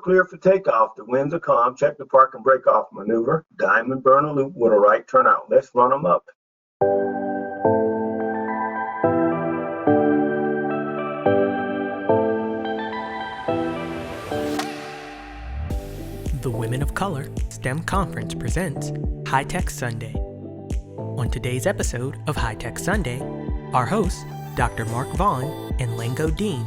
clear for takeoff. The winds are calm. Check the park and break off maneuver. Diamond burner loop with a right turnout. Let's run them up. The Women of Color STEM Conference presents High Tech Sunday. On today's episode of High Tech Sunday, our hosts, Dr. Mark Vaughn and Lango Deen,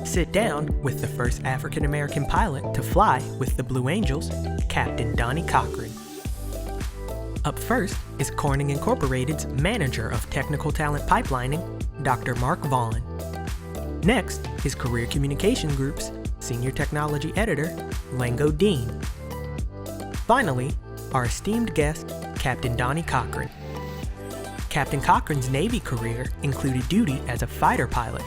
sit down with the first African-American pilot to fly with the Blue Angels, Captain Donnie Cochran. Up first is Corning Incorporated's Manager of Technical Talent Pipelining, Dr. Mark Vaughn. Next is Career Communication Group's Senior Technology Editor, Lango Deen. Finally, our esteemed guest, Captain Donnie Cochran. Captain Cochran's Navy career included duty as a fighter pilot,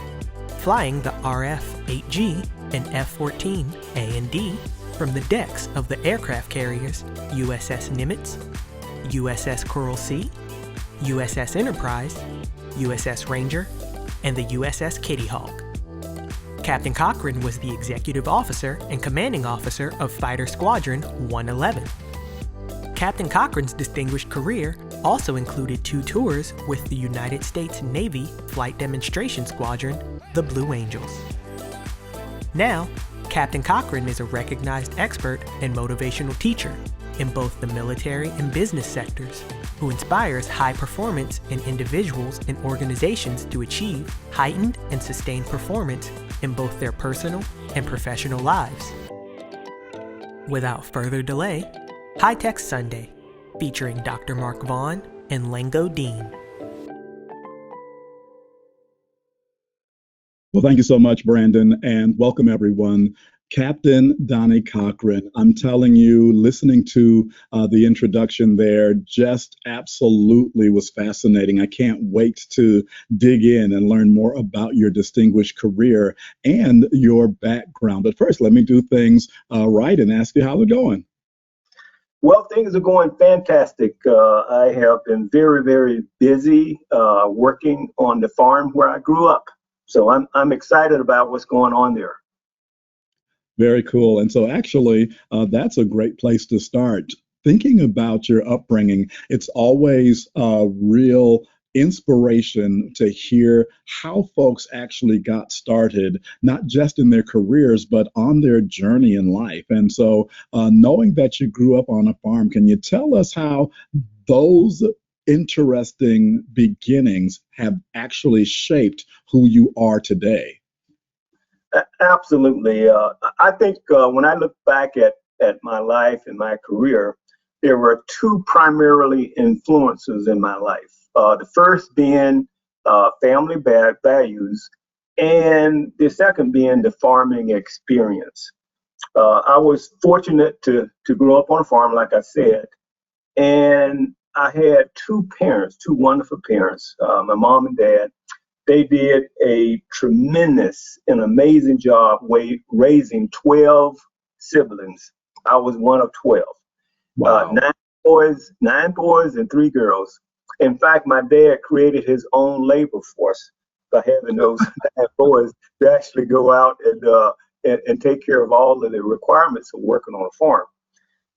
flying the RF-8G and F-14A and D from the decks of the aircraft carriers USS Nimitz, USS Coral Sea, USS Enterprise, USS Ranger, and the USS Kitty Hawk. Captain Cochran was the executive officer and commanding officer of Fighter Squadron 111. Captain Cochran's distinguished career also included 2 tours with the United States Navy Flight Demonstration Squadron, the Blue Angels. Now, Captain Cochran is a recognized expert and motivational teacher in both the military and business sectors, who inspires high performance in individuals and organizations to achieve heightened and sustained performance in both their personal and professional lives. Without further delay, High Tech Sunday, featuring Dr. Mark Vaughn and Lango Deen. Well, thank you so much, Brandon, and welcome everyone. Captain Donnie Cochran, I'm telling you, listening to the introduction there just absolutely was fascinating. I can't wait to dig in and learn more about your distinguished career and your background. But first, let me do things right and ask you how they're going. Well, things are going fantastic. I have been very, very busy working on the farm where I grew up. So I'm excited about what's going on there. Very cool. And so actually, that's a great place to start. Thinking about your upbringing, it's always a real inspiration to hear how folks actually got started, not just in their careers, but on their journey in life. And so knowing that you grew up on a farm, can you tell us how those interesting beginnings have actually shaped who you are today? Absolutely. I think when I look back at my life and my career, there were 2 primarily influences in my life. The first being family values, and the second being the farming experience. I was fortunate to grow up on a farm, like I said, and I had 2 parents, 2 wonderful parents, my mom and dad. They did a tremendous and amazing job raising 12 siblings. I was one of 12. Wow. 9 boys and 3 girls. In fact, my dad created his own labor force by having those 9 boys to actually go out and take care of all of the requirements of working on a farm.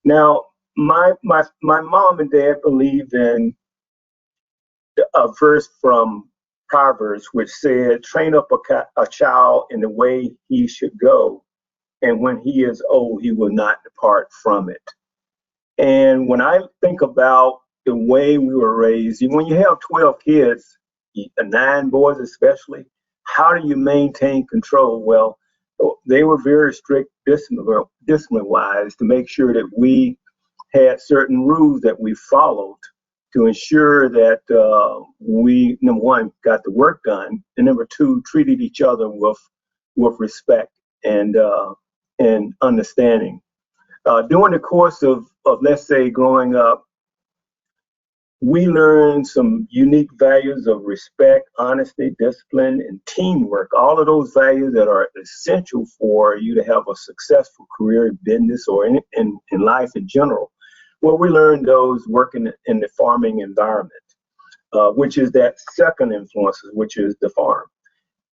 Now, my mom and dad believed in a verse from Proverbs, which said, train up a child in the way he should go, and when he is old, he will not depart from it. And when I think about the way we were raised, when you have 12 kids, 9 boys especially, how do you maintain control? Well, they were very strict discipline-wise to make sure that we had certain rules that we followed to ensure that we, number 1, got the work done, and number 2, treated each other with respect and understanding. During the course of, let's say, growing up, we learned some unique values of respect, honesty, discipline, and teamwork. All of those values that are essential for you to have a successful career in business or in life in general. Well, we learned those working in the farming environment, which is that second influence, which is the farm.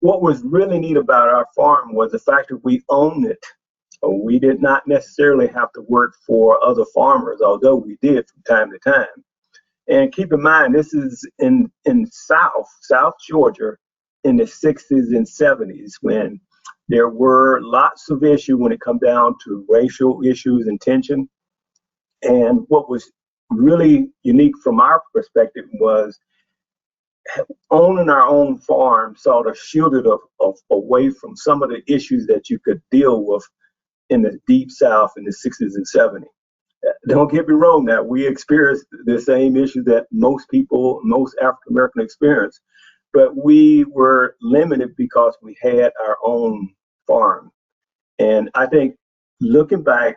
What was really neat about our farm was the fact that we owned it. We did not necessarily have to work for other farmers, although we did from time to time. And keep in mind, this is in South Georgia in the 60s and 70s when there were lots of issues when it come down to racial issues and tension. And what was really unique from our perspective was owning our own farm sort of shielded away from some of the issues that you could deal with in the deep South in the 60s and 70s. Don't get me wrong, that we experienced the same issues that most people, most African American experience, but we were limited because we had our own farm. And I think looking back,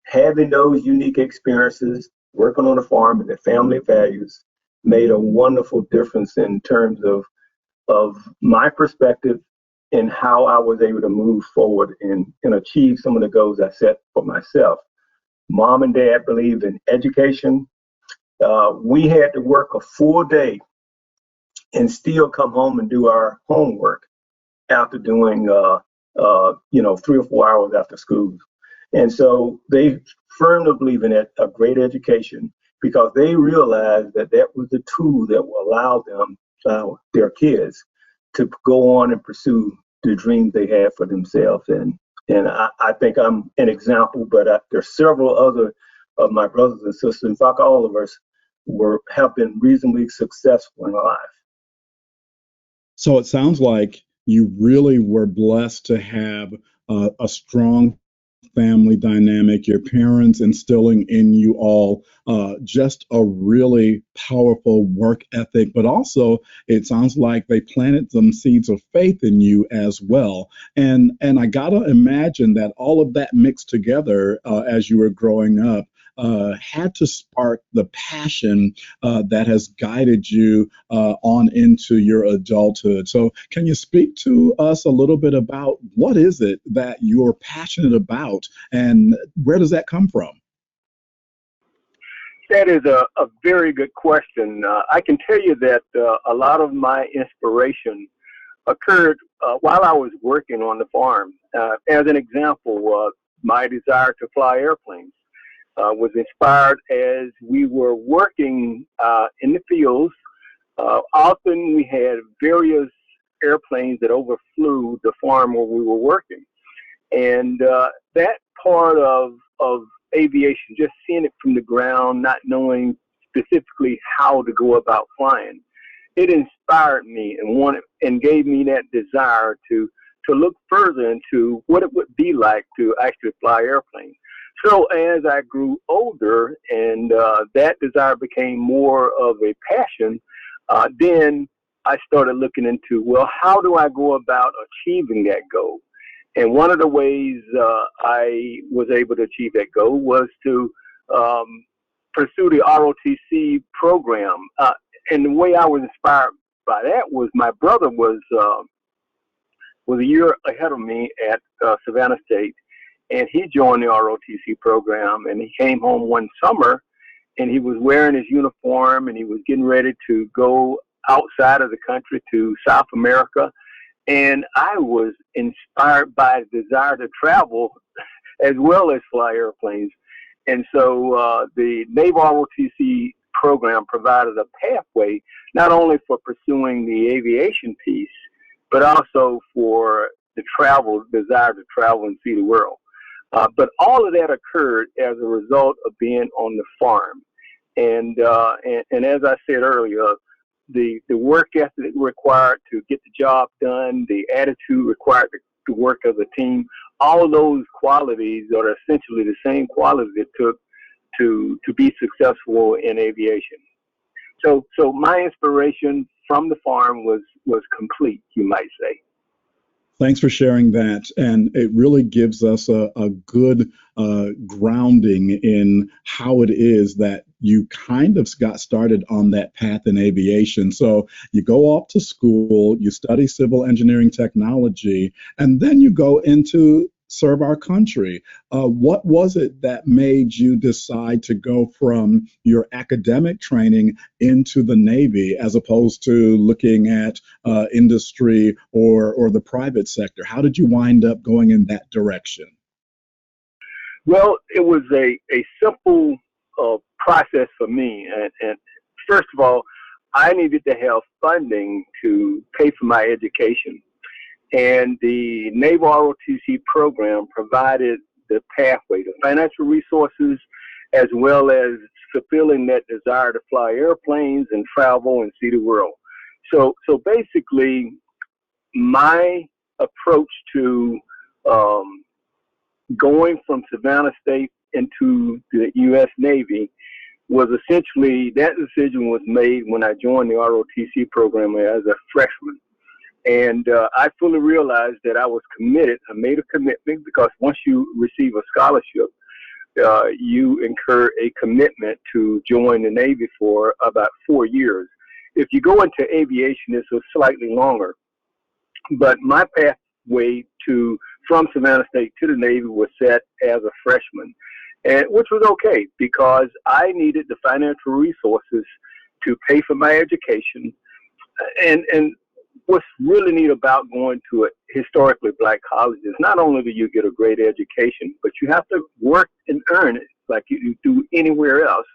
having those unique experiences, working on a farm and the family values made a wonderful difference in terms of my perspective and how I was able to move forward and achieve some of the goals I set for myself. Mom and dad believed in education. We had to work a full day and still come home and do our homework after doing, 3 or 4 hours after school. And so they firmly believe in it, a great education, because they realized that that was the tool that will allow them, their kids, to go on and pursue the dreams they had for themselves. And I think I'm an example, but there's several other of my brothers and sisters, in fact, all of us have been reasonably successful in life. So it sounds like you really were blessed to have a strong family dynamic, your parents instilling in you all just a really powerful work ethic, but also it sounds like they planted some seeds of faith in you as well. And I gotta imagine that all of that mixed together as you were growing up had to spark the passion that has guided you on into your adulthood. So can you speak to us a little bit about what is it that you're passionate about and where does that come from? That is a very good question. I can tell you that a lot of my inspiration occurred while I was working on the farm. As an example, my desire to fly airplanes was inspired as we were working in the fields. Often we had various airplanes that overflew the farm where we were working. And that part of aviation, just seeing it from the ground, not knowing specifically how to go about flying, it inspired me and gave me that desire to look further into what it would be like to actually fly airplanes. So as I grew older and that desire became more of a passion, then I started looking into, well, how do I go about achieving that goal? And one of the ways I was able to achieve that goal was to pursue the ROTC program. And the way I was inspired by that was my brother was a year ahead of me at Savannah State, and he joined the ROTC program. And he came home one summer, and he was wearing his uniform, and he was getting ready to go outside of the country to South America. And I was inspired by a desire to travel as well as fly airplanes. And so the Naval ROTC program provided a pathway, not only for pursuing the aviation piece, but also for the desire to travel and see the world. But all of that occurred as a result of being on the farm. And as I said earlier, the work ethic required to get the job done, the attitude required to work as a team, all those qualities are essentially the same qualities it took to be successful in aviation. So my inspiration from the farm was complete, you might say. Thanks for sharing that. And it really gives us a good grounding in how it is that you kind of got started on that path in aviation. So you go off to school, you study civil engineering technology, and then you go into serve our country. What was it that made you decide to go from your academic training into the Navy as opposed to looking at industry or the private sector? How did you wind up going in that direction? Well, it was a simple process for me. And first of all, I needed to have funding to pay for my education. And the Naval ROTC program provided the pathway, the financial resources, as well as fulfilling that desire to fly airplanes and travel and see the world. So basically, my approach to going from Savannah State into the U.S. Navy was essentially, that decision was made when I joined the ROTC program as a freshman. And I fully realized that I was committed. I made a commitment because once you receive a scholarship, you incur a commitment to join the Navy for about 4 years. If you go into aviation, it's a slightly longer. But my pathway from Savannah State to the Navy was set as a freshman, and which was okay because I needed the financial resources to pay for my education. And what's really neat about going to a historically black college is not only do you get a great education, but you have to work and earn it like you do anywhere else.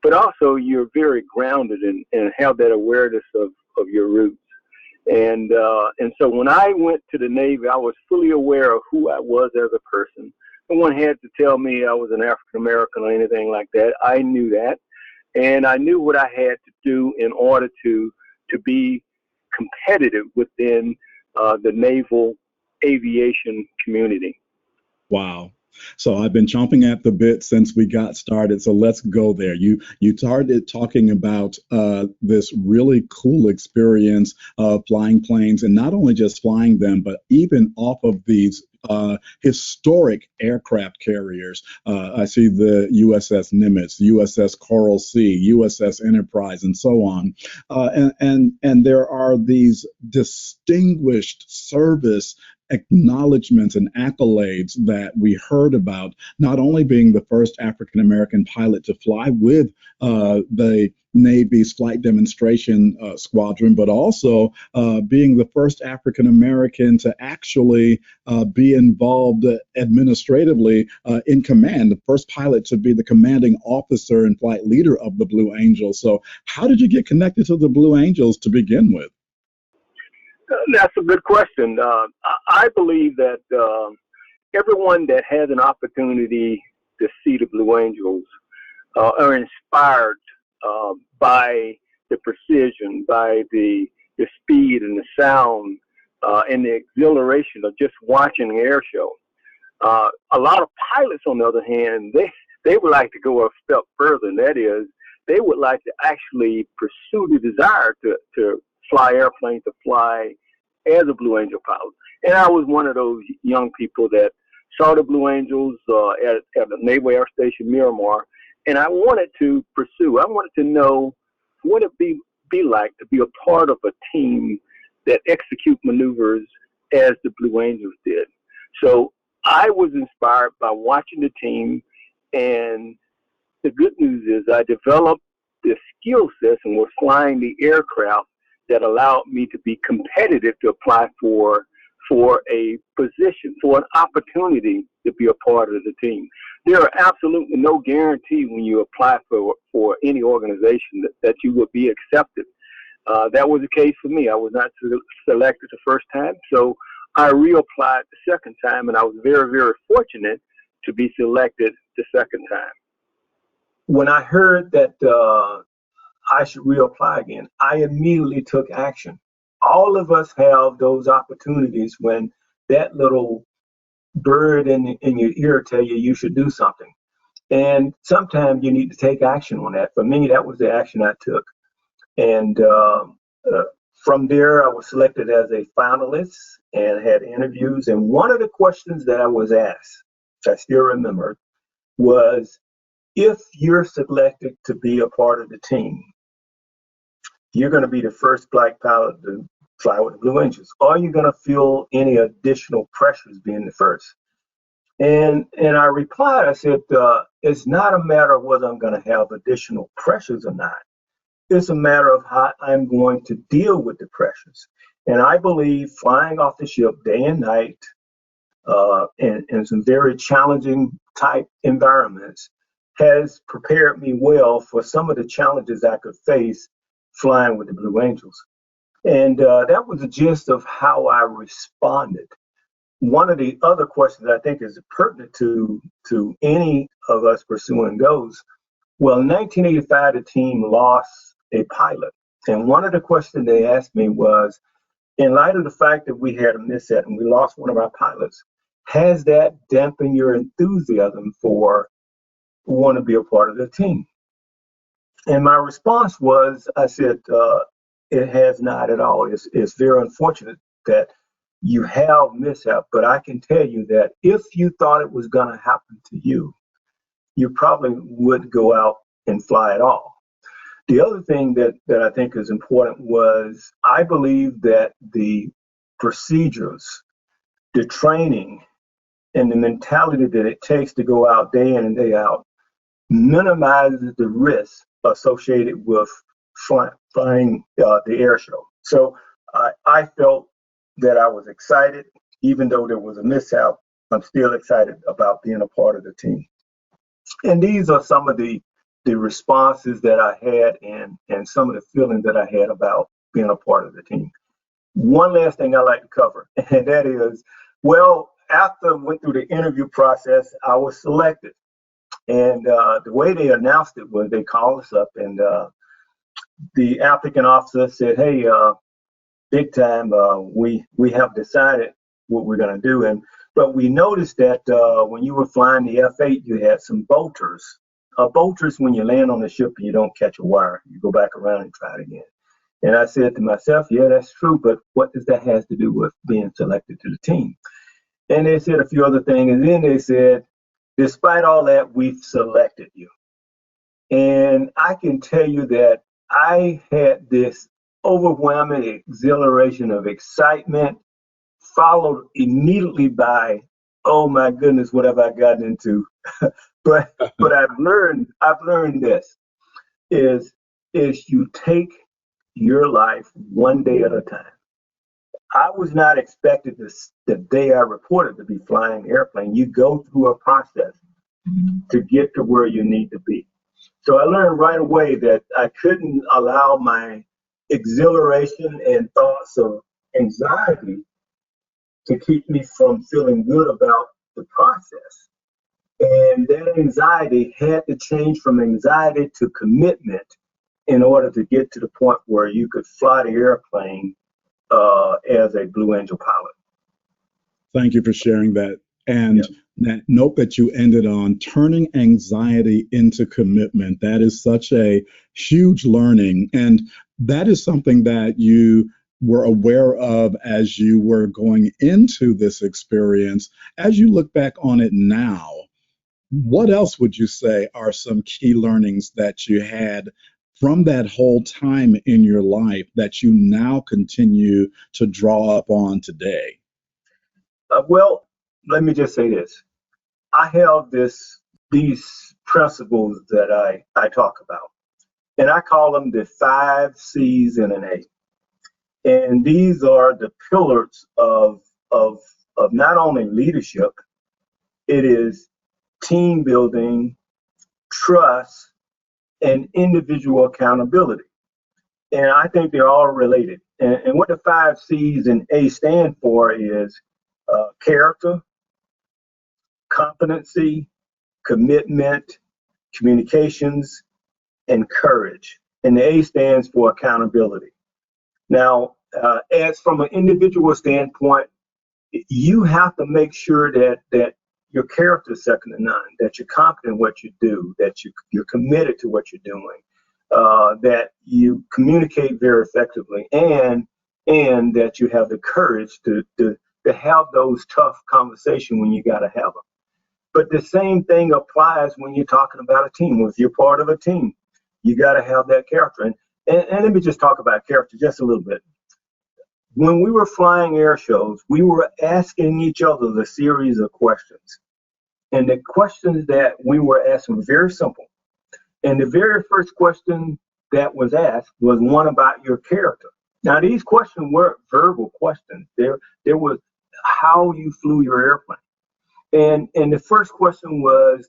But also you're very grounded and have that awareness of your roots. And so when I went to the Navy, I was fully aware of who I was as a person. No one had to tell me I was an African American or anything like that. I knew that, and I knew what I had to do in order to be competitive within the naval aviation community. Wow. So I've been chomping at the bit since we got started. So let's go there. You started talking about this really cool experience of flying planes, and not only just flying them, but even off of these historic aircraft carriers. I see the USS Nimitz, USS Coral Sea, USS Enterprise, and so on. And there are these distinguished service acknowledgments and accolades that we heard about, not only being the first African-American pilot to fly with the Navy's flight demonstration squadron, but also being the first African-American to actually be involved administratively in command, the first pilot to be the commanding officer and flight leader of the Blue Angels. So how did you get connected to the Blue Angels to begin with? That's a good question. I believe that everyone that has an opportunity to see the Blue Angels are inspired by the precision, by the speed and the sound and the exhilaration of just watching an air show. A lot of pilots, on the other hand, they would like to go a step further, and that is they would like to actually pursue the desire to fly airplanes, to fly as a Blue Angel pilot. And I was one of those young people that saw the Blue Angels at the Naval Air Station Miramar, and I wanted to pursue. I wanted to know what it be like to be a part of a team that execute maneuvers as the Blue Angels did. So I was inspired by watching the team, and the good news is I developed the skill sets and was flying the aircraft that allowed me to be competitive to apply for a position, for an opportunity to be a part of the team. There are absolutely no guarantee when you apply for any organization that you will be accepted. That was the case for me. I was not selected the first time, so I reapplied the second time, and I was very, very fortunate to be selected the second time. When I heard that I should reapply again, I immediately took action. All of us have those opportunities when that little bird in your ear tell you should do something. And sometimes you need to take action on that. For me, that was the action I took. And from there, I was selected as a finalist and had interviews. And one of the questions that I was asked, which I still remember, was if you're selected to be a part of the team, you're going to be the first black pilot to fly with the Blue Angels. Are you going to feel any additional pressures being the first? And I replied, I said, it's not a matter of whether I'm going to have additional pressures or not. It's a matter of how I'm going to deal with the pressures. And I believe flying off the ship day and night in some very challenging type environments has prepared me well for some of the challenges I could face flying with the Blue Angels. And that was the gist of how I responded. One of the other questions I think is pertinent to any of us pursuing goals. Well, in 1985, the team lost a pilot. And one of the questions they asked me was, in light of the fact that we had a mishap and we lost one of our pilots, has that dampened your enthusiasm for want to be a part of the team? And my response was, I said, it has not at all. It's very unfortunate that you have mishap, but I can tell you that if you thought it was going to happen to you, you probably would go out and fly at all. The other thing that I think is important was I believe that the procedures, the training, and the mentality that it takes to go out day in and day out minimizes the risk associated with flying the air show. So I felt that I was excited, even though there was a mishap. I'm still excited about being a part of the team. And these are some of the responses that I had and some of the feelings that I had about being a part of the team. One last thing I like to cover, and that is, well, after I went through the interview process, I was selected. And the way they announced it was they called us up and the applicant officer said, hey, big time, we have decided what we're going to do. But we noticed that when you were flying the F-8, you had some bolters. Bolters, when you land on the ship and you don't catch a wire, you go back around and try it again. And I said to myself, yeah, that's true, but what does that have to do with being selected to the team? And they said a few other things, and then they said, despite all that, we've selected you. And I can tell you that I had this overwhelming exhilaration of excitement, followed immediately by, oh my goodness, what have I gotten into? but I've learned this is you take your life one day at a time. I was not expected the day I reported to be flying an airplane. You go through a process to get to where you need to be. So I learned right away that I couldn't allow my exhilaration and thoughts of anxiety to keep me from feeling good about the process. And that anxiety had to change from anxiety to commitment in order to get to the point where you could fly the airplane as a Blue Angel pilot. Thank you for sharing that. And that note that you ended on, turning anxiety into commitment, that is such a huge learning. And that is something that you were aware of as you were going into this experience. As you look back on it now, what else would you say are some key learnings that you had from that whole time in your life that you now continue to draw up on today? Well, let me just say this. I have these principles that I talk about, and I call them the 5 C's and an A. And these are the pillars of not only leadership, it is team building, trust, and individual accountability. And I think they're all related. And what the 5 C's and A stand for is character, competency, commitment, communications, and courage. And the A stands for accountability. Now, as from an individual standpoint, you have to make sure that your character is second to none, that you're competent in what you do, that you're committed to what you're doing, that you communicate very effectively, and that you have the courage to have those tough conversations when you got to have them. But the same thing applies when you're talking about a team. If you're part of a team, you got to have that character. And let me just talk about character just a little bit. When we were flying air shows, we were asking each other a series of questions. And the questions that we were asking were very simple. And the very first question that was asked was one about your character. Now, these questions weren't verbal questions. There was how you flew your airplane. And the first question was,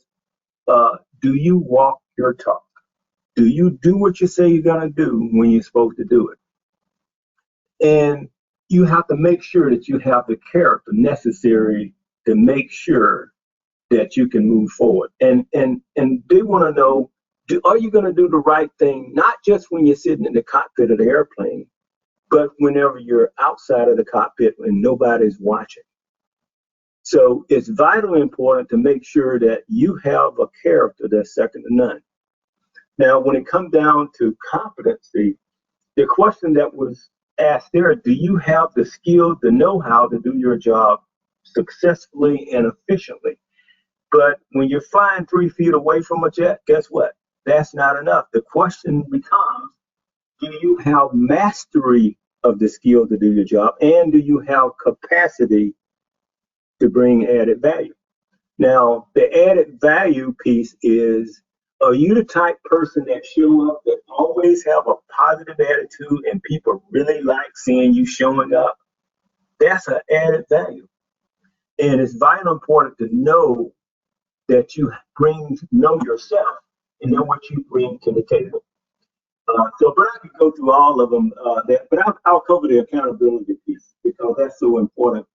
do you walk your talk? Do you do what you say you're gonna do when you're supposed to do it? And you have to make sure that you have the character necessary to make sure that you can move forward. And they want to know, are you going to do the right thing, not just when you're sitting in the cockpit of the airplane, but whenever you're outside of the cockpit and nobody's watching. So it's vitally important to make sure that you have a character that's second to none. Now, when it comes down to competency, the question that was asked there, do you have the skills, the know-how to do your job successfully and efficiently? But when you're flying 3 feet away from a jet, guess what? That's not enough. The question becomes, do you have mastery of the skill to do your job? And do you have capacity to bring added value? Now, the added value piece is, are you the type person that show up, that always have a positive attitude and people really like seeing you showing up? That's an added value. And it's vitally important to know that you know yourself and know what you bring to the table. But I could go through all of them, but I'll cover the accountability piece because that's so important.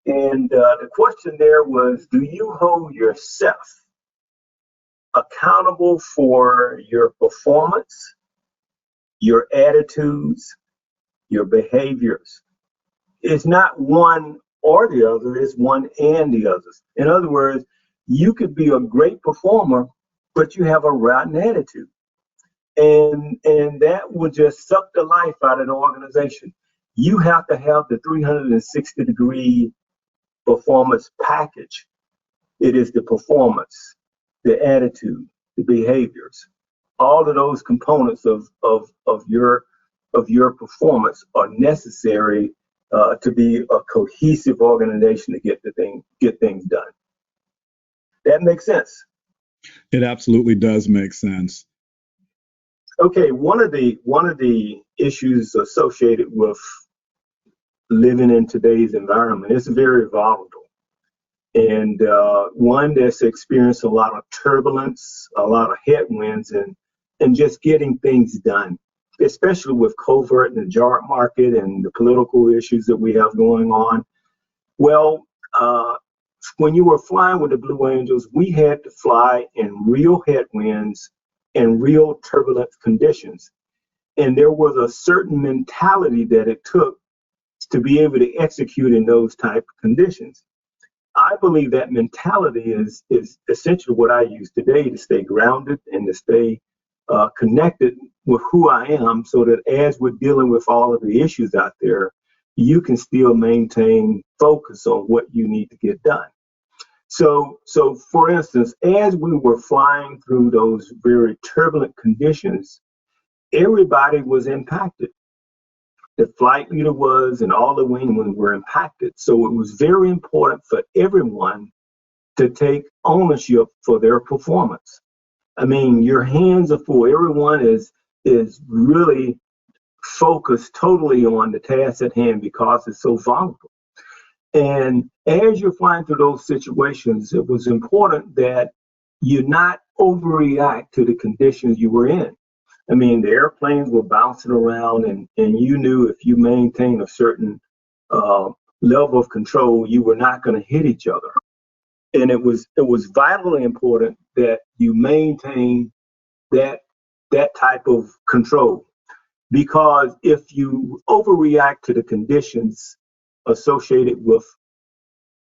And the question there was, do you hold yourself accountable for your performance, your attitudes, your behaviors? It's not one or the other, it's one and the others. In other words, you could be a great performer, but you have a rotten attitude. And that will just suck the life out of the organization. You have to have the 360-degree performance package. It is the performance, the attitude, the behaviors. All of those components of your performance are necessary to be a cohesive organization to get things done. That makes sense. It absolutely does make sense. Okay, one of the issues associated with living in today's environment is very volatile, and one that's experienced a lot of turbulence, a lot of headwinds, and just getting things done, especially with covert and the job market and the political issues that we have going on. Well, when you were flying with the Blue Angels, we had to fly in real headwinds and real turbulent conditions. And there was a certain mentality that it took to be able to execute in those type of conditions. I believe that mentality is essentially what I use today to stay grounded and to stay connected with who I am, so that as we're dealing with all of the issues out there, you can still maintain focus on what you need to get done. So for instance, as we were flying through those very turbulent conditions, everybody was impacted. The flight leader was, and all the wingmen were impacted. So it was very important for everyone to take ownership for their performance. I mean, your hands are full. Everyone is really focused totally on the task at hand because it's so volatile. And as you're flying through those situations, it was important that you not overreact to the conditions you were in. I mean, the airplanes were bouncing around, and you knew if you maintained a certain level of control, you were not going to hit each other. And it was vitally important that you maintain that type of control, because if you overreact to the conditions associated with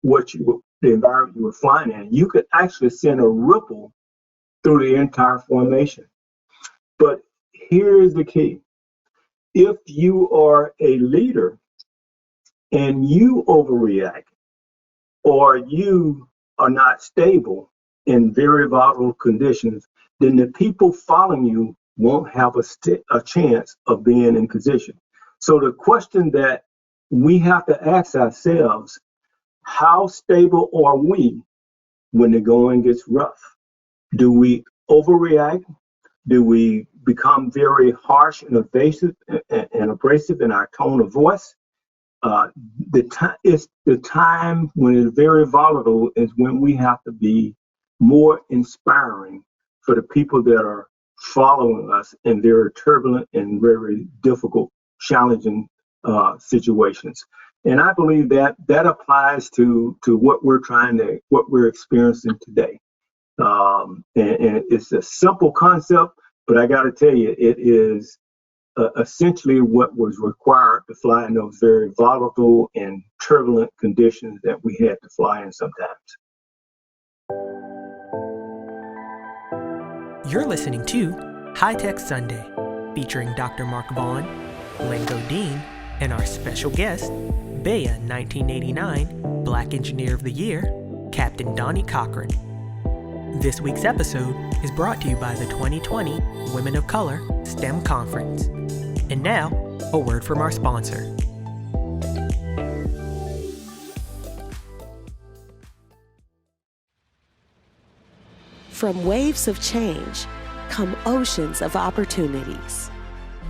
the environment you were flying in, you could actually send a ripple through the entire formation. But here's the key. If you are a leader and you overreact, or you are not stable in very volatile conditions, then the people following you won't have a chance of being in position. So the question that we have to ask ourselves, how stable are we when the going gets rough? Do we overreact? Do we become very harsh and abrasive in our tone of voice? Uh, it's the time when it's very volatile is when we have to be more inspiring for the people that are following us in their turbulent and very difficult, challenging situations. And I believe that that applies to what we're experiencing today. And it's a simple concept, but I got to tell you, it is essentially what was required to fly in those very volatile and turbulent conditions that we had to fly in sometimes. You're listening to High Tech Sunday, featuring Dr. Mark Vaughn, Lango Deen, and our special guest, Bea 1989 Black Engineer of the Year, Captain Donnie Cochran. This week's episode is brought to you by the 2020 Women of Color STEM Conference. And now, a word from our sponsor. From waves of change come oceans of opportunities.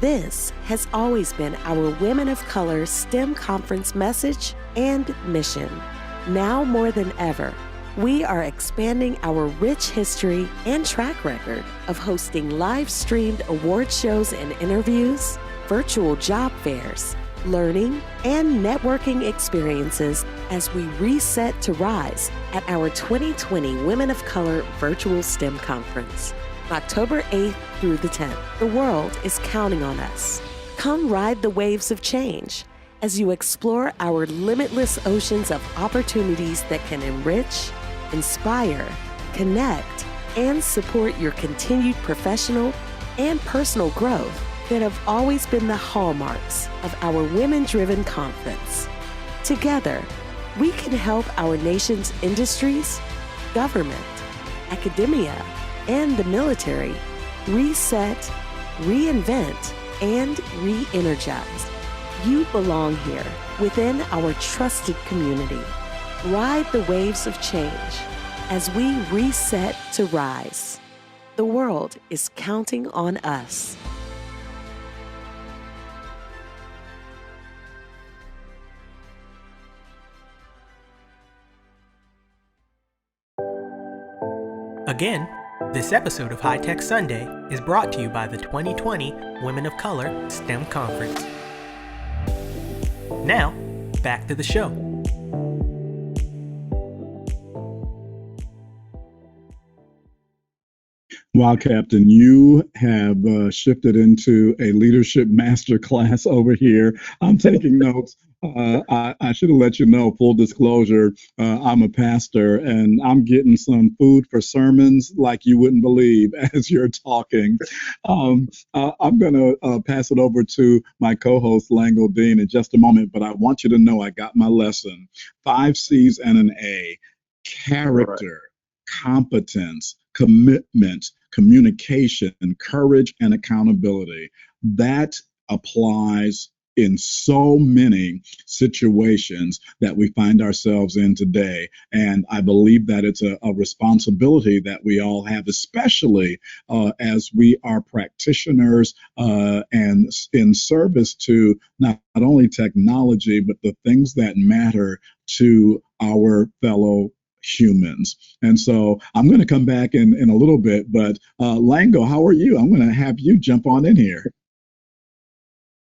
This has always been our Women of Color STEM Conference message and mission. Now more than ever, we are expanding our rich history and track record of hosting live-streamed award shows and interviews, virtual job fairs, learning, and networking experiences as we reset to rise at our 2020 Women of Color Virtual STEM Conference, October 8th through the 10th. The world is counting on us. Come ride the waves of change as you explore our limitless oceans of opportunities that can enrich, inspire, connect, and support your continued professional and personal growth that have always been the hallmarks of our women-driven conference. Together, we can help our nation's industries, government, academia, and the military reset, reinvent, and re-energize. You belong here within our trusted community. Ride the waves of change as we reset to rise. The world is counting on us. Again, this episode of High Tech Sunday is brought to you by the 2020 Women of Color STEM Conference. Now, back to the show. Wow, Captain, you have shifted into a leadership masterclass over here. I'm taking notes. I should have let you know, full disclosure, I'm a pastor and I'm getting some food for sermons like you wouldn't believe as you're talking. I'm going to pass it over to my co-host, Lango Deen, in just a moment, but I want you to know I got my lesson. 5 C's and an A: character, competence, commitment, communication, courage, and accountability. That applies in so many situations that we find ourselves in today. And I believe that it's a responsibility that we all have, especially as we are practitioners and in service to not only technology, but the things that matter to our fellow humans. And so I'm going to come back in a little bit, but Lango, how are you? I'm going to have you jump on in here.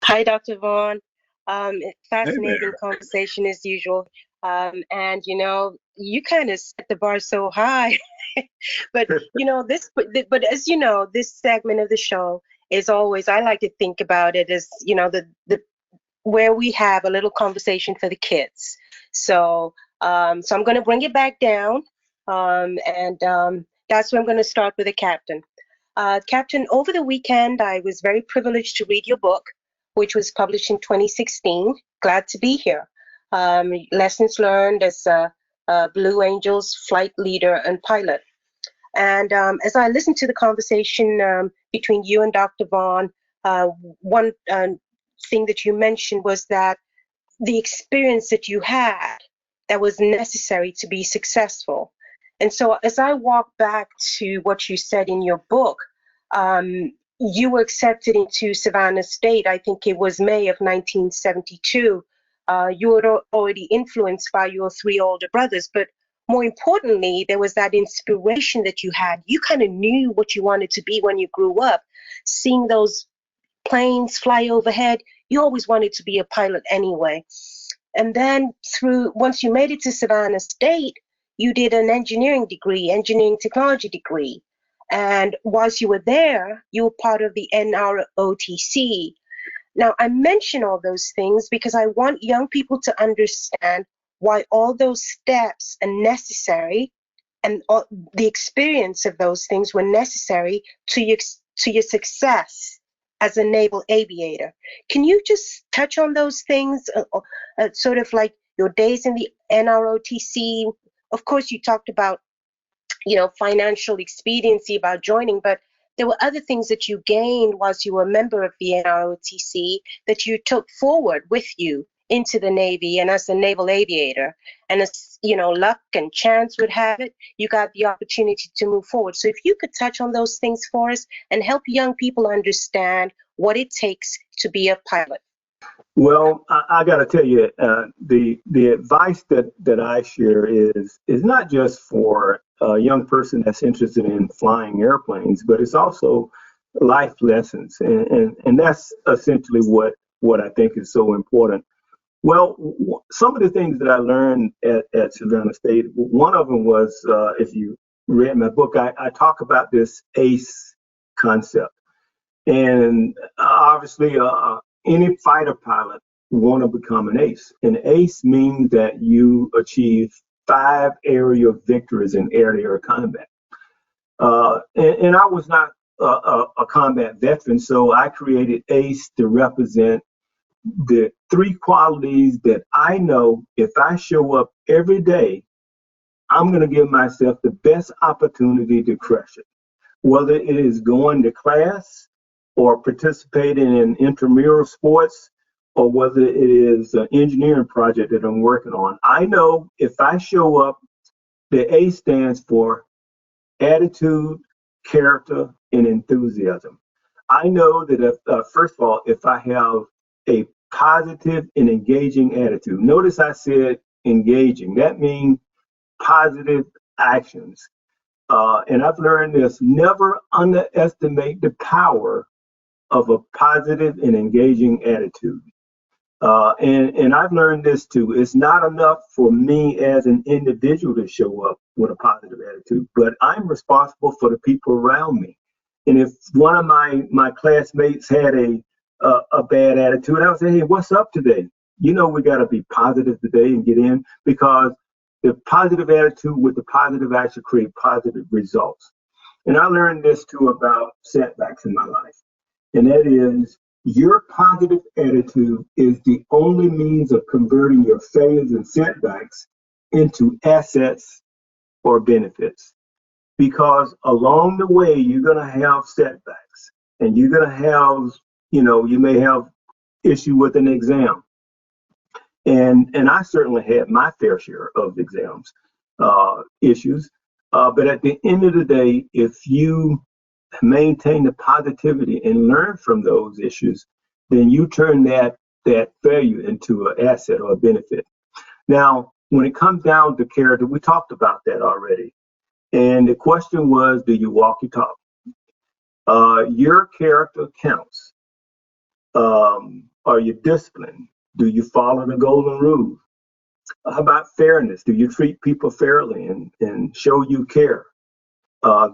Hi, Dr. Vaughn. Fascinating Hey conversation as usual. And you kind of set the bar so high. But but as you know, this segment of the show is always, I like to think about it as, the where we have a little conversation for the kids. So I'm going to bring it back down. And that's where I'm going to start with the captain. Captain, over the weekend, I was very privileged to read your book, which was published in 2016. Glad to be here. Lessons learned as Blue Angels flight leader and pilot. And as I listened to the conversation between you and Dr. Vaughn, one thing that you mentioned was that the experience that you had that was necessary to be successful. And so as I walk back to what you said in your book, you were accepted into Savannah State, I think it was May of 1972, you were already influenced by your three older brothers, but more importantly, there was that inspiration that you had. You kind of knew what you wanted to be when you grew up. Seeing those planes fly overhead, you always wanted to be a pilot anyway. And then once you made it to Savannah State, you did an engineering technology degree. And whilst you were there, you were part of the NROTC. Now, I mention all those things because I want young people to understand why all those steps are necessary, and the experience of those things were necessary to your success as a naval aviator. Can you just touch on those things, sort of like your days in the NROTC? Of course, you talked about, financial expediency about joining, but there were other things that you gained whilst you were a member of the NROTC that you took forward with you into the Navy and as a naval aviator. And as luck and chance would have it, you got the opportunity to move forward. So if you could touch on those things for us and help young people understand what it takes to be a pilot. Well, I got to tell you, the advice that I share is not just for a young person that's interested in flying airplanes, but it's also life lessons, and that's essentially what I think is so important. Well, some of the things that I learned at Savannah State, one of them was, if you read my book, I talk about this ACE concept, and obviously any fighter pilot want to become an ace. An ace means that you achieve 5 area victories in air-to-air combat. And I was not a combat veteran, so I created ACE to represent the 3 qualities that I know if I show up every day, I'm going to give myself the best opportunity to crush it. Whether it is going to class or participating in intramural sports, or whether it is an engineering project that I'm working on. I know if I show up, the A stands for attitude, character, and enthusiasm. I know that if, first of all, if I have a positive and engaging attitude, notice I said engaging, that means positive actions. And I've learned this, never underestimate the power of a positive and engaging attitude. And I've learned this too. It's not enough for me as an individual to show up with a positive attitude, but I'm responsible for the people around me. And if one of my classmates had a bad attitude, I would say, hey, what's up today? We got to be positive today and get in, because the positive attitude with the positive action create positive results. And I learned this too about setbacks in my life. And that is, your positive attitude is the only means of converting your failures and setbacks into assets or benefits. Because along the way, you're going to have setbacks, and you're going to have, you may have issue with an exam. And I certainly had my fair share of exams, issues. But at the end of the day, if you maintain the positivity and learn from those issues, then you turn that failure into an asset or a benefit. Now, when it comes down to character, we talked about that already. And the question was, do you walk your talk? Your character counts. Are you disciplined? Do you follow the golden rule? How about fairness? Do you treat people fairly and show you care?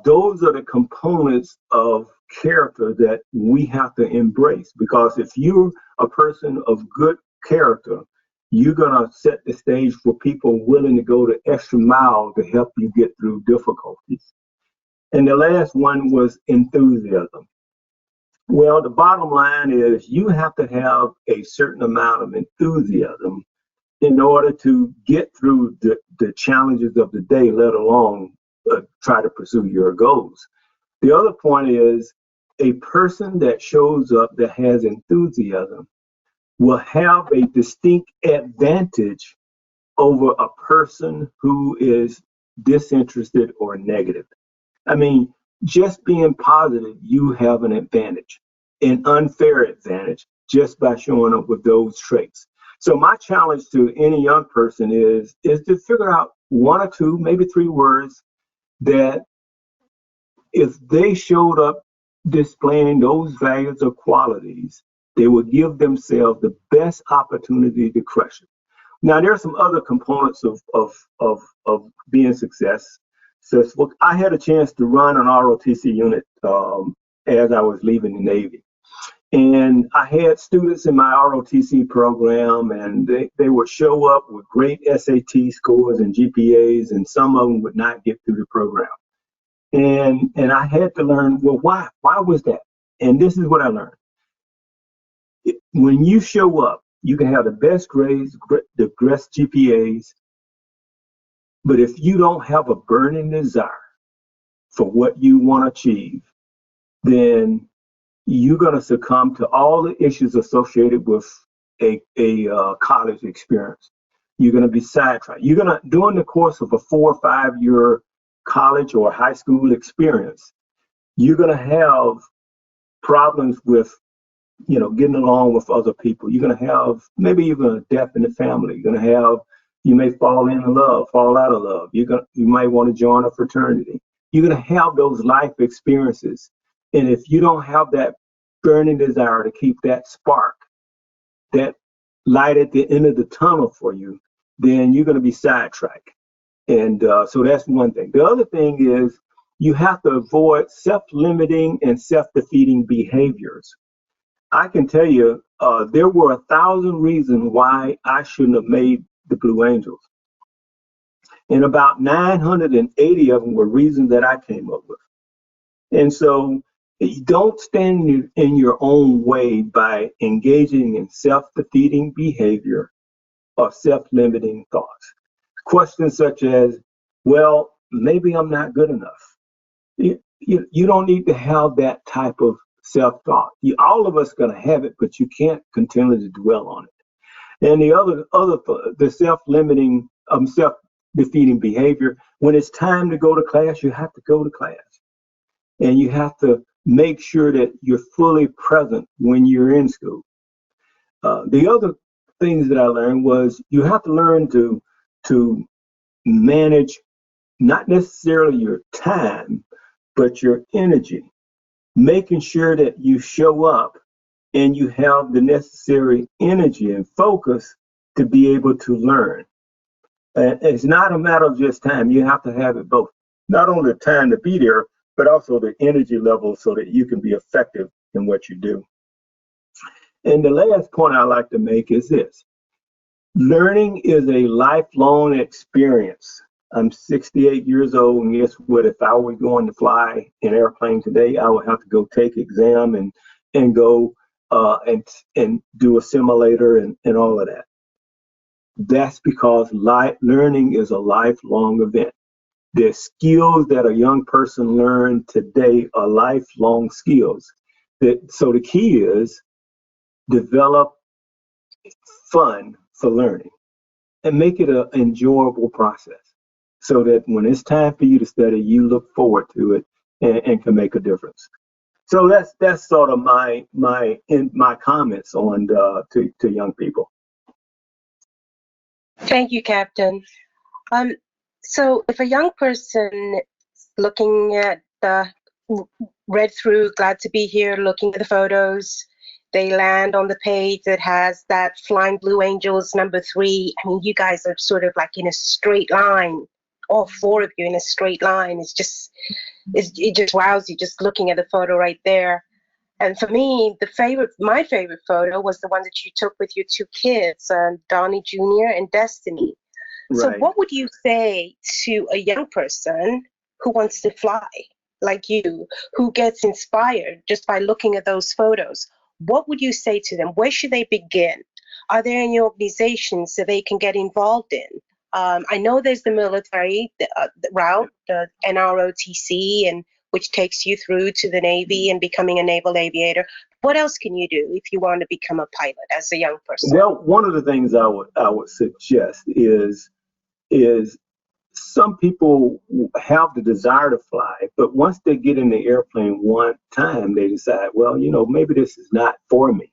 Those are the components of character that we have to embrace, because if you're a person of good character, you're going to set the stage for people willing to go the extra mile to help you get through difficulties. And the last one was enthusiasm. Well, the bottom line is you have to have a certain amount of enthusiasm in order to get through the challenges of the day, let alone try to pursue your goals. The other point is, a person that shows up that has enthusiasm will have a distinct advantage over a person who is disinterested or negative. I mean, just being positive, you have an advantage, an unfair advantage, just by showing up with those traits. So my challenge to any young person is to figure out one or two, maybe three words that if they showed up displaying those values or qualities, they would give themselves the best opportunity to crush it. Now, there are some other components of being success. So I had a chance to run an ROTC unit as I was leaving the Navy. And I had students in my ROTC program, and they would show up with great SAT scores and GPAs, and some of them would not get through the program. And I had to learn, well, why? Why was that? And this is what I learned. When you show up, you can have the best grades, the best GPAs, but if you don't have a burning desire for what you want to achieve, then you're going to succumb to all the issues associated with a college experience. You're going to be sidetracked. You're going to, during the course of a 4 or 5 year college or high school experience, you're going to have problems with, getting along with other people. You're going to have maybe even a death in the family. You're going to have, you may fall in love, fall out of love. You might want to join a fraternity. You're going to have those life experiences. And if you don't have that burning desire to keep that spark, that light at the end of the tunnel for you, then you're going to be sidetracked. And so that's one thing. The other thing is you have to avoid self-limiting and self-defeating behaviors. I can tell you there were 1,000 reasons why I shouldn't have made the Blue Angels. And about 980 of them were reasons that I came up with. And so you don't stand in your own way by engaging in self-defeating behavior or self-limiting thoughts. Questions such as, well, maybe I'm not good enough. You don't need to have that type of self-thought. All of us are going to have it, but you can't continue to dwell on it. And the self-limiting, self-defeating behavior, when it's time to go to class, you have to go to class. And you have to make sure that you're fully present when you're in school. The other things that I learned was you have to learn to manage not necessarily your time, but your energy, making sure that you show up and you have the necessary energy and focus to be able to learn. And it's not a matter of just time. You have to have it both. Not only the time to be there, but also the energy level so that you can be effective in what you do. And the last point I like to make is this. Learning is a lifelong experience. I'm 68 years old, and guess what? If I were going to fly an airplane today, I would have to go take exam and go and do a simulator and all of that. That's because learning is a lifelong event. The skills that a young person learns today are lifelong skills. So the key is develop fun for learning and make it an enjoyable process so that when it's time for you to study, you look forward to it and can make a difference. So that's sort of my comments on to young people. Thank you, Captain. So if a young person looking at read through Glad to Be Here, looking at the photos, they land on the page that has that Flying Blue Angels #3. I mean, you guys are sort of like in a straight line, all four of you in a straight line. It just wows you just looking at the photo right there. And for me, my favorite photo was the one that you took with your two kids, Donnie Jr. and Destiny. Right. So what would you say to a young person who wants to fly like you, who gets inspired just by looking at those photos? What would you say to them? Where should they begin? Are there any organizations that they can get involved in? I know there's the military route, the NROTC, and which takes you through to the Navy and becoming a naval aviator. What else can you do if you want to become a pilot as a young person? Well, one of the things I would suggest is some people have the desire to fly, but once they get in the airplane one time, they decide, well, maybe this is not for me.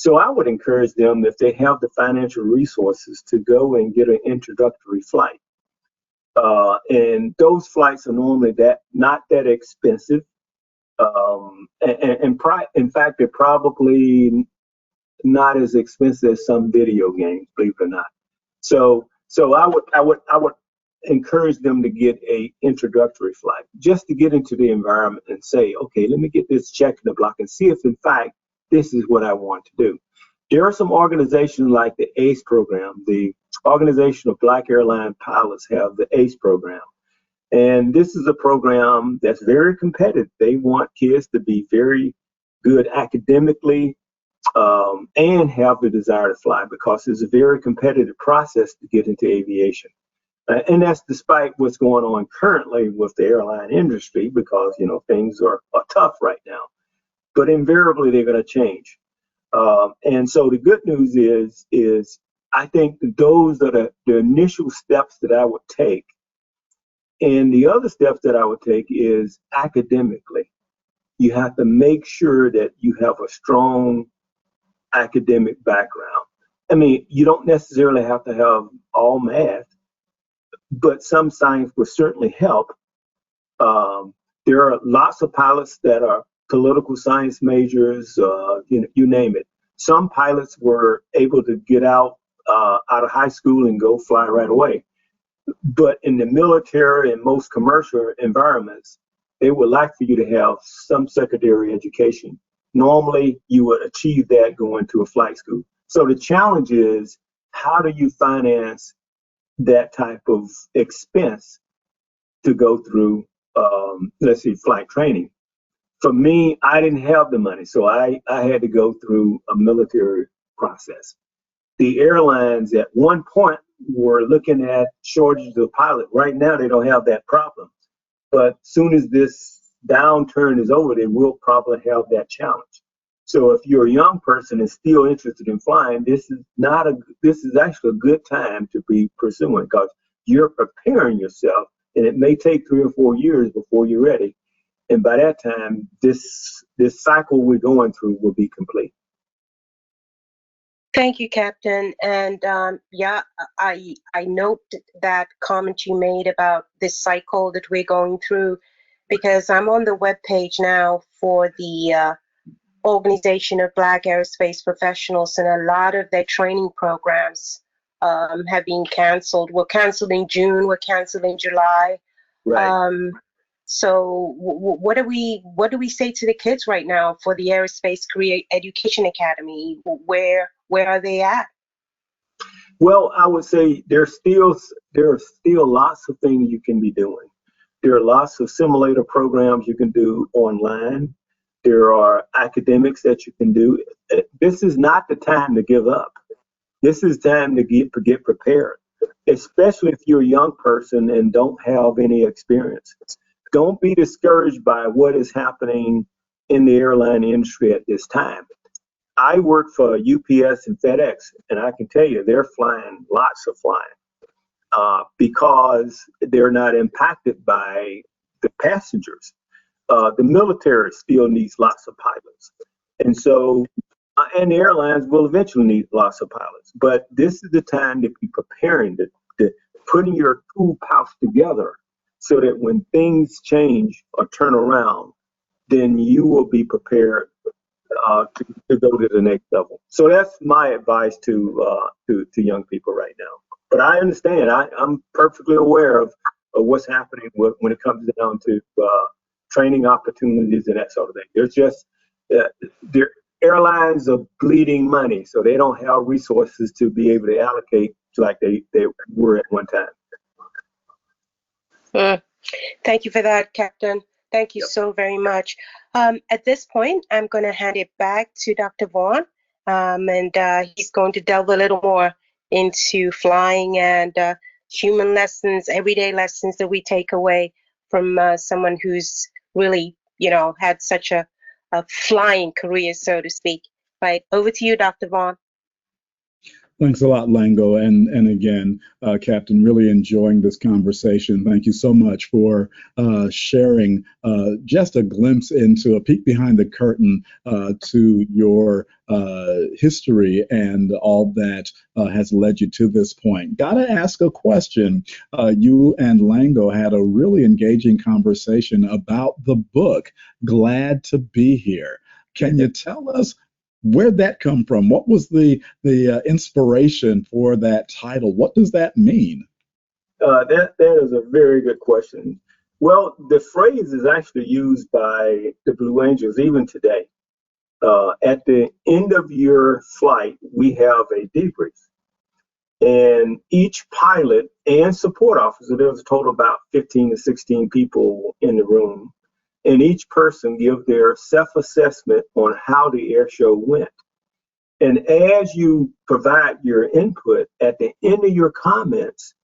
So I would encourage them, if they have the financial resources, to go and get an introductory flight. And those flights are normally not that expensive. In fact, they're probably not as expensive as some video games, believe it or not. So I would encourage them to get a introductory flight just to get into the environment and say, okay, let me get this check in the block and see if in fact this is what I want to do. There are some organizations like the ACE program. The Organization of Black Airline Pilots have the ACE program. And this is a program that's very competitive. They want kids to be very good academically and have the desire to fly, because it's a very competitive process to get into aviation. And that's despite what's going on currently with the airline industry, because, you know, things are tough right now. But invariably, they're going to change. And so the good news is I think that those are the initial steps that I would take. And the other steps that I would take is academically. You have to make sure that you have a strong academic background. I mean, you don't necessarily have to have all math, but some science will certainly help. There are lots of pilots that are political science majors, you name it. Some pilots were able to get out of high school and go fly right away. But in the military and most commercial environments, they would like for you to have some secondary education. Normally, you would achieve that going to a flight school. So the challenge is, how do you finance that type of expense to go through, let's say, flight training? For me, I didn't have the money, so I had to go through a military process. The airlines at one point were looking at shortages of pilots. Right now, they don't have that problem. But soon as this downturn is over, they will probably have that challenge. So if you're a young person and still interested in flying, this is actually a good time to be pursuing, because you're preparing yourself, and it may take 3 or 4 years before you're ready. And by that time, this cycle we're going through will be complete. Thank you, Captain. And yeah, I note that comment you made about this cycle that we're going through, because I'm on the webpage now for the Organization of Black Aerospace Professionals, and a lot of their training programs have been canceled. Were canceled in June, were canceled in July. Right. So what do we say to the kids right now for the Aerospace Career Education Academy? Where are they at? Well, I would say there are still lots of things you can be doing. There are lots of simulator programs you can do online. There are academics that you can do. This is not the time to give up. This is time to get prepared, especially if you're a young person and don't have any experience. Don't be discouraged by what is happening in the airline industry at this time. I work for UPS and FedEx, and I can tell you they're flying lots of flying because they're not impacted by the passengers. The military still needs lots of pilots. And so, and the airlines will eventually need lots of pilots. But this is the time to be preparing, to putting your tool pouch together, so that when things change or turn around, then you will be prepared to go to the next level. So that's my advice to young people right now. But I understand. I'm perfectly aware of what's happening when it comes down to training opportunities and that sort of thing. There's just their airlines are bleeding money, so they don't have resources to be able to allocate like they were at one time. Thank you for that, Captain. Thank you so very much. At this point, I'm going to hand it back to Dr. Vaughn, and he's going to delve a little more into flying and human lessons, everyday lessons that we take away from someone who's really, had such a flying career, so to speak. Right, over to you, Dr. Vaughn. Thanks a lot, Lango. And again, Captain, really enjoying this conversation. Thank you so much for sharing just a glimpse into a peek behind the curtain to your history and all that has led you to this point. Gotta ask a question. You and Lango had a really engaging conversation about the book, Glad to Be Here. Can you tell us where'd that come from? What was the inspiration for that title? What does that mean? That is a very good question. Well, the phrase is actually used by the Blue Angels even today. At the end of your flight, we have a debrief. And each pilot and support officer, there was a total of about 15 to 16 people in the room, and each person give their self-assessment on how the air show went. And as you provide your input, at the end of your comments,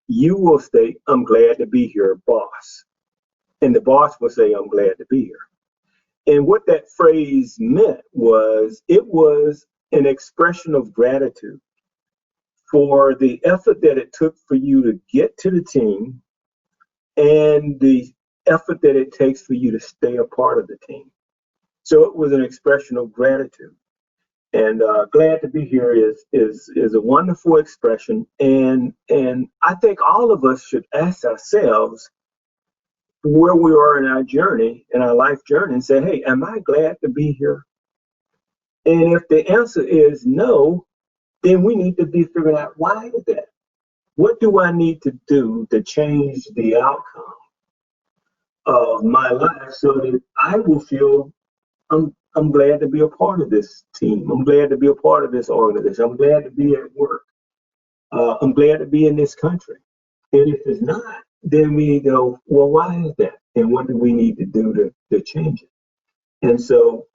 you will state, "I'm glad to be here, boss." And the boss will say, "I'm glad to be here." And what that phrase meant was, it was an expression of gratitude for the effort that it took for you to get to the team and the effort that it takes for you to stay a part of the team. So it was an expression of gratitude. And glad to be here is a wonderful expression. And I think all of us should ask ourselves where we are in our journey, in our life journey, and say, hey, am I glad to be here? And if the answer is no, then we need to be figuring out, why is that? What do I need to do to change the outcome of my life so that I will feel I'm glad to be a part of this team. I'm glad to be a part of this organization. I'm glad to be at work. I'm glad to be in this country. And if it's not, then we need to know, well, why is that? And what do we need to do to change it? And so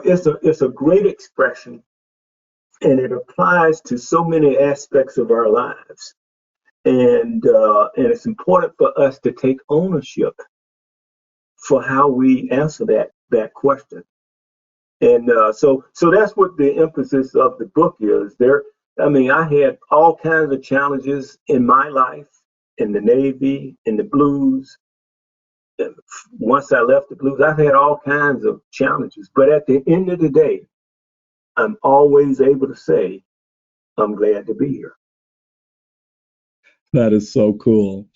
it's a great expression, and it applies to so many aspects of our lives. And it's important for us to take ownership for how we answer that question. And so that's what the emphasis of the book is. I had all kinds of challenges in my life, in the Navy, in the Blues. And once I left the Blues, I've had all kinds of challenges. But at the end of the day, I'm always able to say, I'm glad to be here. That is so cool.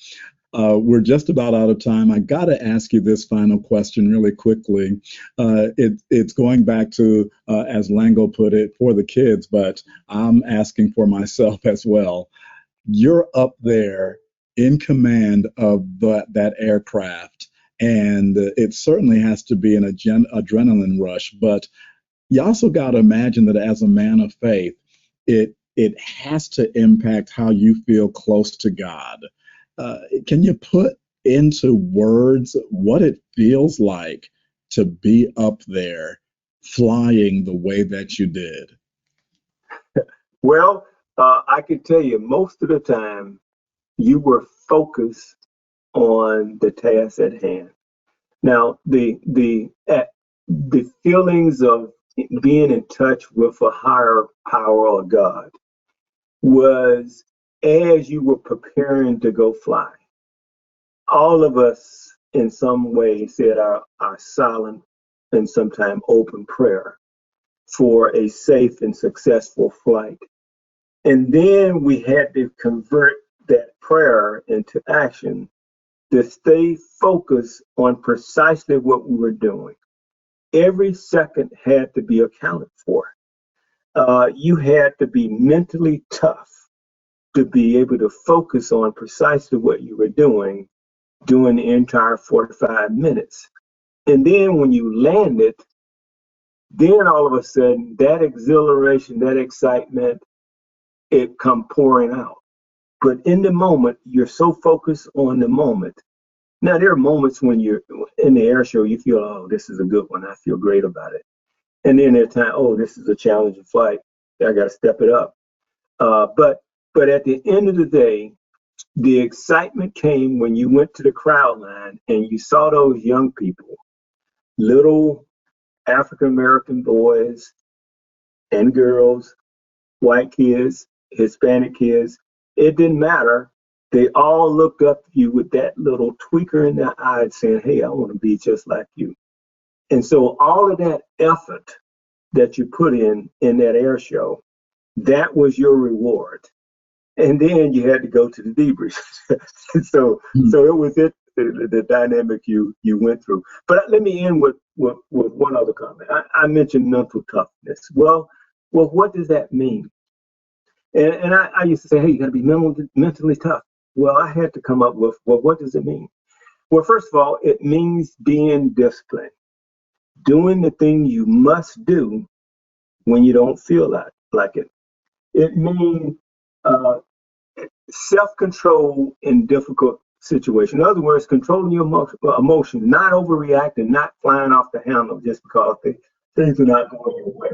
We're just about out of time. I got to ask you this final question really quickly. It's going back to, as Lango put it, for the kids, but I'm asking for myself as well. You're up there in command of that aircraft, and it certainly has to be an adrenaline rush, but you also got to imagine that as a man of faith, it has to impact how you feel close to God. Can you put into words what it feels like to be up there flying the way that you did? Well, I can tell you, most of the time, you were focused on the task at hand. Now, the feelings of being in touch with a higher power or God was as you were preparing to go fly. All of us, in some way, said our silent and sometimes open prayer for a safe and successful flight. And then we had to convert that prayer into action to stay focused on precisely what we were doing. Every second had to be accounted for. You had to be mentally tough to be able to focus on precisely what you were doing during the entire 45 minutes. And then when you landed, then all of a sudden that exhilaration, that excitement, it come pouring out. But in the moment, you're so focused on the moment. Now, there are moments when you're in the air show, you feel, oh, this is a good one. I feel great about it. And then there's time, oh, this is a challenging flight. I got to step it up. But at the end of the day, the excitement came when you went to the crowd line and you saw those young people, little African-American boys and girls white kids, Hispanic kids, it didn't matter. They all looked up to you with that little tweaker in their eye saying, hey, I want to be just like you. And so all of that effort that you put in that air show, that was your reward. And then you had to go to the debrief. So it was the dynamic you went through. But let me end with one other comment. I mentioned mental toughness. Well, what does that mean? And I used to say, hey, you got to be mentally tough. Well, I had to come up with, well, what does it mean? Well, first of all, it means being disciplined, doing the thing you must do when you don't feel like it. It means self-control in difficult situations. In other words, controlling your emotions, not overreacting, not flying off the handle just because things are not going your way.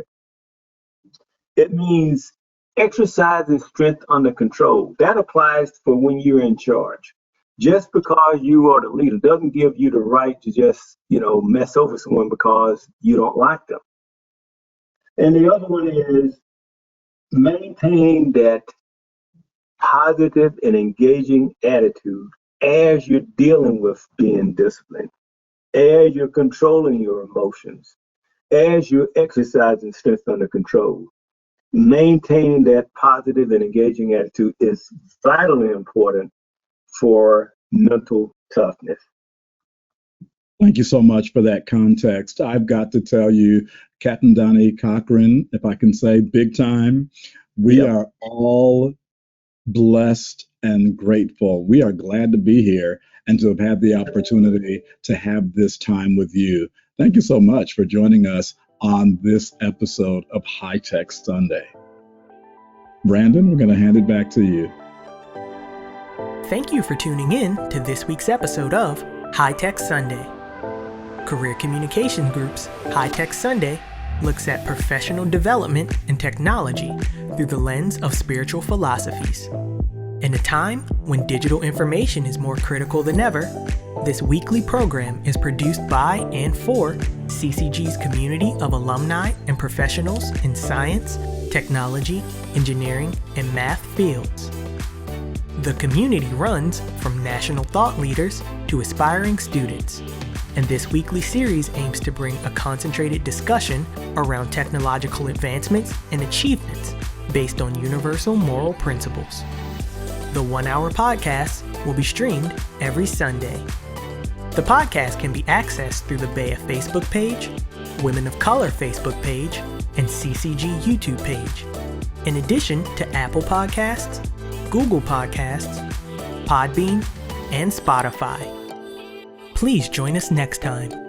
It means exercising strength under control. That applies for when you're in charge. Just because you are the leader doesn't give you the right to just, mess over someone because you don't like them. And the other one is maintain that positive and engaging attitude as you're dealing with being disciplined, as you're controlling your emotions, as you're exercising strength under control. Maintaining that positive and engaging attitude is vitally important for mental toughness. Thank you so much for that context. I've got to tell you, Captain Donnie Cochran, if I can say big time, we are all blessed and grateful. We are glad to be here and to have had the opportunity to have this time with you. Thank you so much for joining us on this episode of High Tech Sunday. Brandon, we're going to hand it back to you. Thank you for tuning in to this week's episode of High Tech Sunday. Career Communications Group's High Tech Sunday looks at professional development and technology through the lens of spiritual philosophies. In a time when digital information is more critical than ever, this weekly program is produced by and for CCG's community of alumni and professionals in science, technology, engineering, and math fields. The community runs from national thought leaders to aspiring students, and this weekly series aims to bring a concentrated discussion around technological advancements and achievements based on universal moral principles. The 1-hour podcast will be streamed every Sunday. The podcast can be accessed through the BEA Facebook page, Women of Color Facebook page, and CCG YouTube page, in addition to Apple Podcasts, Google Podcasts, Podbean, and Spotify. Please join us next time.